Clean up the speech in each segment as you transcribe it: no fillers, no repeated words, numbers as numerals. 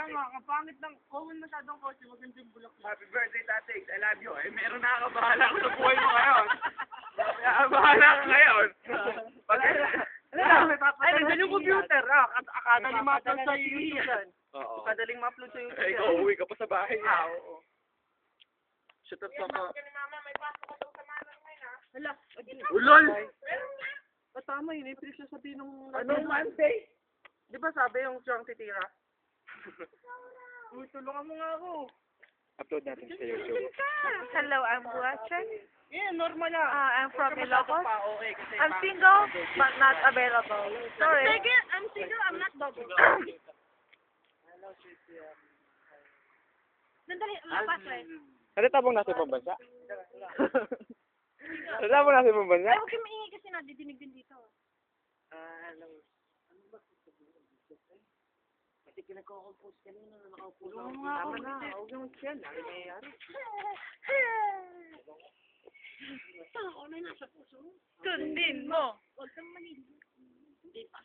nga, kapangit ng, kung masyadong kotse, maganda yung bulak. Happy birthday, Tatay. I love you. Eh, meron na bahala ko sa buhay mo ngayon. Bahala ka ngayon. Ay, nandiyan yung computer. Kadaling ma-upload sa YouTube yan. Oo. Kadaling ma-upload sa YouTube Eh, yan. ikaw, uwi ka pa sa bahay niya. Oo. Shoot up ka pa. Hala, Ulol! tama yun. Ipili siya sabihin nung... Anong Monday? Di ba sabi yung siyang titira? Uy, tulungan mo nga ako. Upload natin sa YouTube. Hello, I'm Buachan. Yeah, normal lang. I'm from Ilocos. Okay, kasi I'm single, but not available. Sorry. I'm single, I'm not double. Sandali, lapas eh. Ano tabong nasa ibang bansa? Ano tabong nasa ibang bansa? Ay, huwag kayo maingay kasi nadidinig din dito. Kasi kinako-compose kanina na nakaupo na. Tama na, huwag yung mag-shell. Ano nangyayari? Ako na nasa puso. Sundin mo. Huwag kang manig. Hindi pa.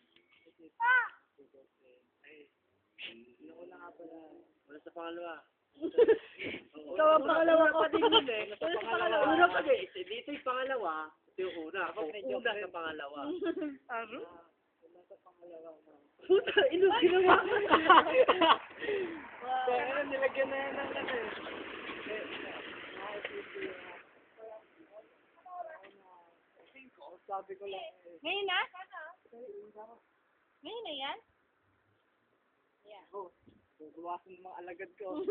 Wala sa pangalawa. Ikaw ang pangalawa ko din yun eh. Wala sa pangalawa. Una kasi, dito yung pangalawa, ito yung una. Una sa pangalawa. Aro? Puta, ino ginawa ko na. Pero nilagyan na yan ng ano eh. Sabi ko lang eh. Ngayon na? Ngayon na yan? Kung gumawa ng mga alagad ko.